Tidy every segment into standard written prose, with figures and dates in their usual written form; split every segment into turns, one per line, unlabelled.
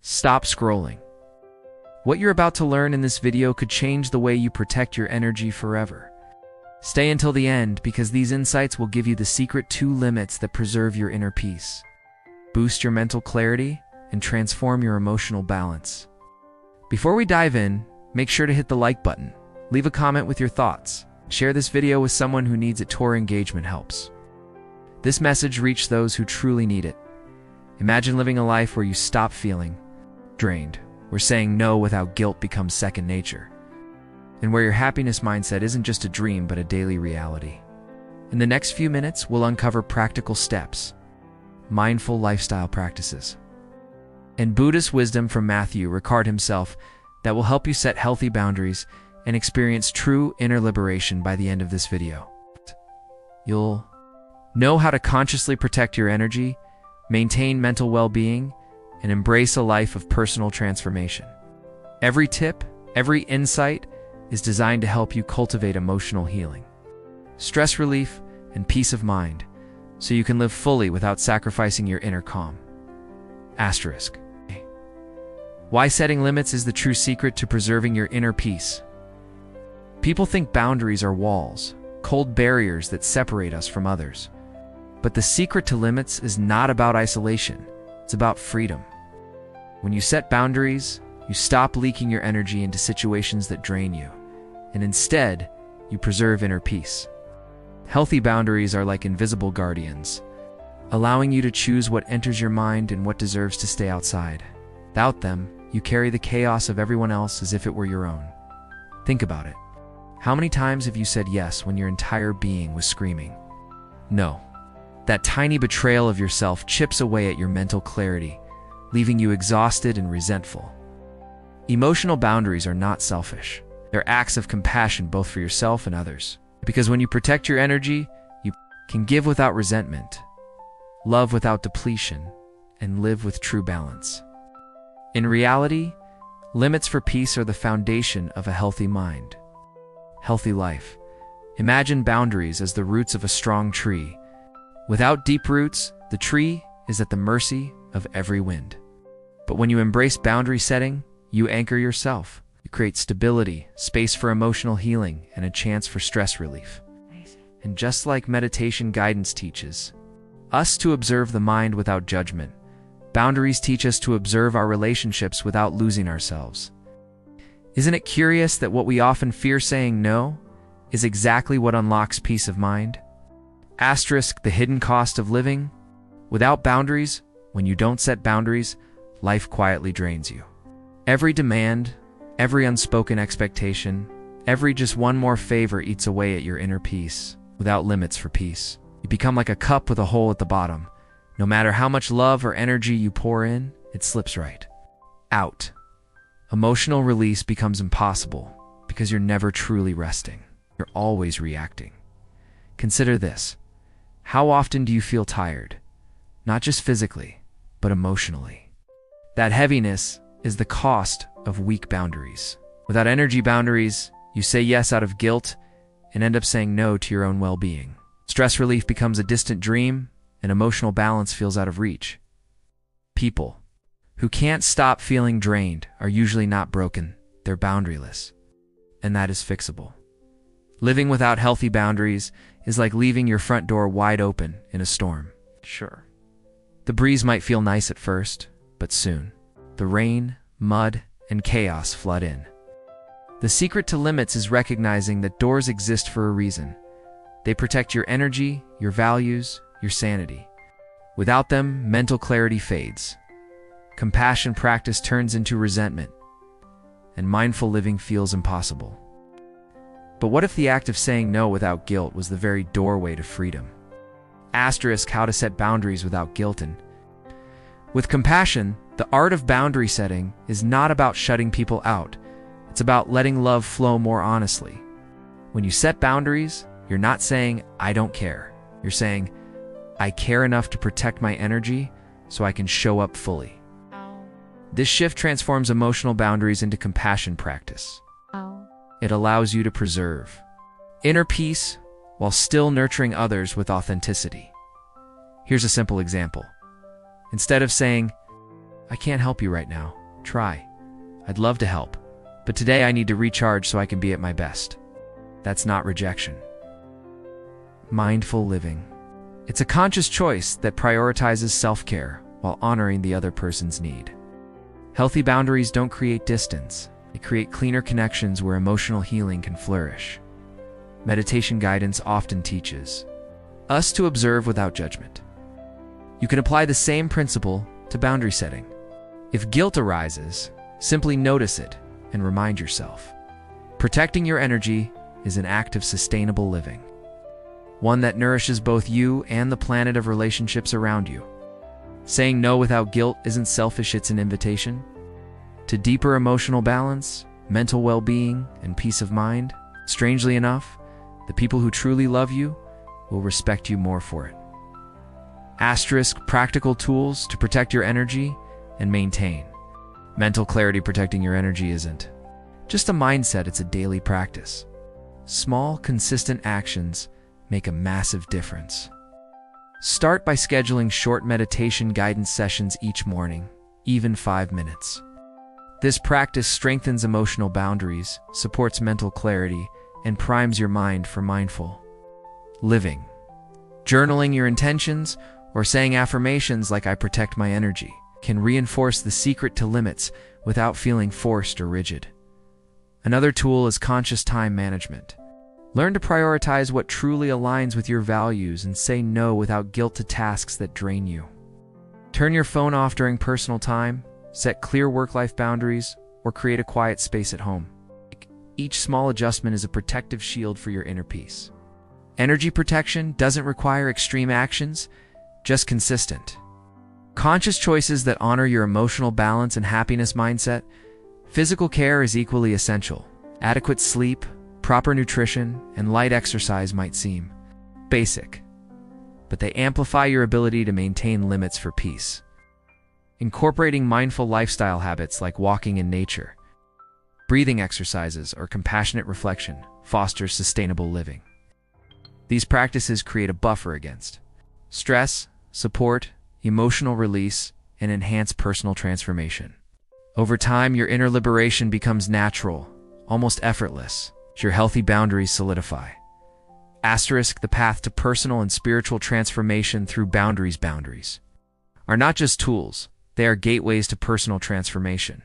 Stop scrolling. What you're about to learn in this video could change the way you protect your energy forever. Stay until the end because these insights will give you the secret 2 limits that preserve your inner peace, boost your mental clarity, and transform your emotional balance. Before we dive in, make sure to hit the like button, leave a comment with your thoughts, share this video with someone who needs it. Your engagement helps this message reach those who truly need it. Imagine living a life where you stop feeling drained, where saying no without guilt becomes second nature, and where your happiness mindset isn't just a dream but a daily reality. In the next few minutes, we'll uncover practical steps, mindful lifestyle practices, and Buddhist wisdom from Matthieu Ricard himself that will help you set healthy boundaries and experience true inner liberation by the end of this video. You'll know how to consciously protect your energy, maintain mental well-being, and embrace a life of personal transformation. Every tip, every insight is designed to help you cultivate emotional healing, stress relief, and peace of mind, so you can live fully without sacrificing your inner calm. Asterisk. Why setting limits is the true secret to preserving your inner peace. People think boundaries are walls, cold barriers that separate us from others. But the secret to limits is not about isolation, it's about freedom. When you set boundaries, you stop leaking your energy into situations that drain you, and instead, you preserve inner peace. Healthy boundaries are like invisible guardians, allowing you to choose what enters your mind and what deserves to stay outside. Without them, you carry the chaos of everyone else as if it were your own. Think about it. How many times have you said yes when your entire being was screaming no? That tiny betrayal of yourself chips away at your mental clarity, leaving you exhausted and resentful. Emotional boundaries are not selfish. They're acts of compassion both for yourself and others. Because when you protect your energy, you can give without resentment, love without depletion, and live with true balance. In reality, limits for peace are the foundation of a healthy mind, healthy life. Imagine boundaries as the roots of a strong tree. Without deep roots, the tree is at the mercy of every wind. But when you embrace boundary setting, you anchor yourself. You create stability, space for emotional healing, and a chance for stress relief. And just like meditation guidance teaches us to observe the mind without judgment, boundaries teach us to observe our relationships without losing ourselves. Isn't it curious that what we often fear saying no is exactly what unlocks peace of mind? Asterisk, the hidden cost of living. Without boundaries, when you don't set boundaries, life quietly drains you. Every demand, every unspoken expectation, every just one more favor eats away at your inner peace. Without limits for peace, you become like a cup with a hole at the bottom. No matter how much love or energy you pour in, it slips right out. Emotional release becomes impossible because you're never truly resting. You're always reacting. Consider this. How often do you feel tired? Not just physically, but emotionally. That heaviness is the cost of weak boundaries. Without energy boundaries, you say yes out of guilt and end up saying no to your own well-being. Stress relief becomes a distant dream, and emotional balance feels out of reach. People who can't stop feeling drained are usually not broken, they're boundaryless. And that is fixable. Living without healthy boundaries is like leaving your front door wide open in a storm. Sure, the breeze might feel nice at first, but soon, the rain, mud, and chaos flood in. The secret to limits is recognizing that doors exist for a reason. They protect your energy, your values, your sanity. Without them, mental clarity fades. Compassion practice turns into resentment, and mindful living feels impossible. But what if the act of saying no without guilt was the very doorway to freedom? Asterisk, how to set boundaries without guilt. And with compassion, the art of boundary setting is not about shutting people out. It's about letting love flow more honestly. When you set boundaries, you're not saying, I don't care. You're saying, I care enough to protect my energy so I can show up fully. This shift transforms emotional boundaries into compassion practice. It allows you to preserve inner peace while still nurturing others with authenticity. Here's a simple example. Instead of saying, I can't help you right now. Try. I'd love to help, but today I need to recharge so I can be at my best. That's not rejection. Mindful living. It's a conscious choice that prioritizes self-care while honoring the other person's need. Healthy boundaries don't create distance. They create cleaner connections where emotional healing can flourish. Meditation guidance often teaches us to observe without judgment. You can apply the same principle to boundary setting. If guilt arises, simply notice it and remind yourself. Protecting your energy is an act of sustainable living, one that nourishes both you and the planet of relationships around you. Saying no without guilt isn't selfish, it's an invitation to deeper emotional balance, mental well-being, and peace of mind. Strangely enough, the people who truly love you will respect you more for it. Asterisk practical tools to protect your energy and maintain mental clarity. Protecting your energy isn't just a mindset, it's a daily practice. Small, consistent actions make a massive difference. Start by scheduling short meditation guidance sessions each morning, even 5 minutes. This practice strengthens emotional boundaries, supports mental clarity, and primes your mind for mindful living. Journaling your intentions or saying affirmations like "I protect my energy" can reinforce the secret to limits without feeling forced or rigid. Another tool is conscious time management. Learn to prioritize what truly aligns with your values and say no without guilt to tasks that drain you. Turn your phone off during personal time, set clear work-life boundaries, or create a quiet space at home. Each small adjustment is a protective shield for your inner peace. Energy protection doesn't require extreme actions, just consistent, conscious choices that honor your emotional balance and happiness mindset. Physical care is equally essential. Adequate sleep, proper nutrition, and light exercise might seem basic, but they amplify your ability to maintain limits for peace. Incorporating mindful lifestyle habits like walking in nature, breathing exercises, or compassionate reflection fosters sustainable living. These practices create a buffer against stress, support emotional release, and enhance personal transformation. Over time, your inner liberation becomes natural, almost effortless, as your healthy boundaries solidify. Asterisk the path to personal and spiritual transformation through boundaries. Boundaries are not just tools, they are gateways to personal transformation.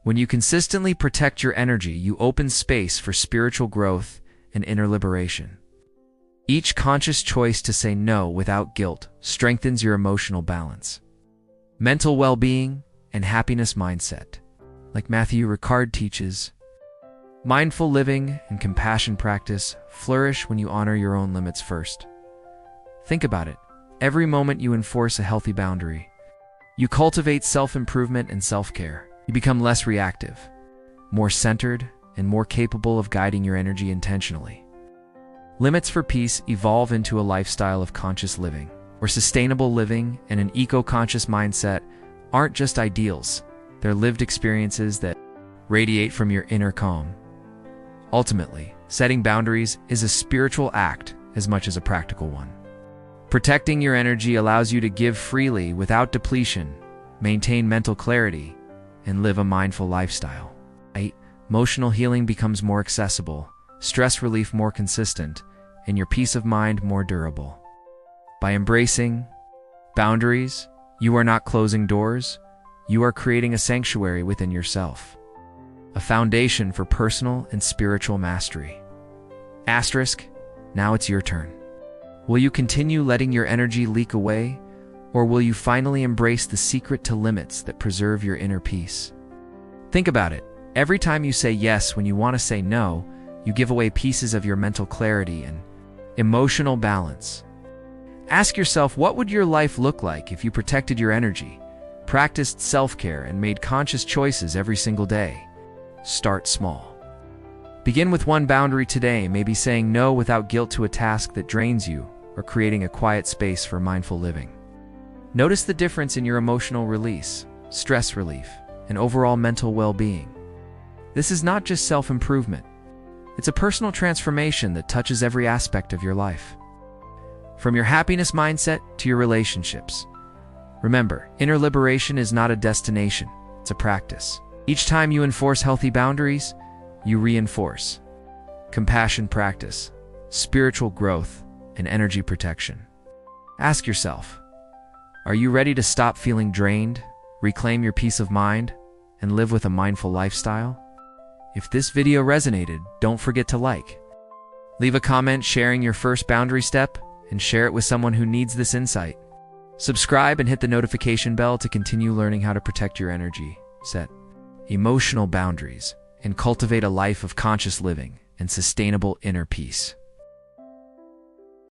When you consistently protect your energy, you open space for spiritual growth and inner liberation. Each conscious choice to say no without guilt strengthens your emotional balance, mental well-being, and happiness mindset. Like Matthieu Ricard teaches, mindful living and compassion practice flourish when you honor your own limits first. Think about it. Every moment you enforce a healthy boundary, you cultivate self-improvement and self-care. You become less reactive, more centered, and more capable of guiding your energy intentionally. Limits for Peace evolve into a lifestyle of conscious living, where sustainable living and an eco-conscious mindset aren't just ideals, they're lived experiences that radiate from your inner calm. Ultimately, setting boundaries is a spiritual act as much as a practical one. Protecting your energy allows you to give freely without depletion, maintain mental clarity, and live a mindful lifestyle. Emotional healing becomes more accessible, stress relief more consistent, and your peace of mind more durable. By embracing boundaries, you are not closing doors, you are creating a sanctuary within yourself, a foundation for personal and spiritual mastery. Asterisk, now it's your turn. Will you continue letting your energy leak away, or will you finally embrace the secret to limits that preserve your inner peace? Think about it. Every time you say yes when you want to say no, you give away pieces of your mental clarity and emotional balance. Ask yourself, what would your life look like if you protected your energy, practiced self-care, and made conscious choices every single day? Start small. Begin with one boundary today, maybe saying no without guilt to a task that drains you, or creating a quiet space for mindful living. Notice the difference in your emotional release, stress relief, and overall mental well-being. This is not just self-improvement. It's a personal transformation that touches every aspect of your life. From your happiness mindset to your relationships. Remember, inner liberation is not a destination, it's a practice. Each time you enforce healthy boundaries, you reinforce compassion practice, spiritual growth, and energy protection. Ask yourself, are you ready to stop feeling drained, reclaim your peace of mind, and live with a mindful lifestyle? If this video resonated, don't forget to like. Leave a comment sharing your first boundary step and share it with someone who needs this insight. Subscribe and hit the notification bell to continue learning how to protect your energy, set emotional boundaries, and cultivate a life of conscious living and sustainable inner peace.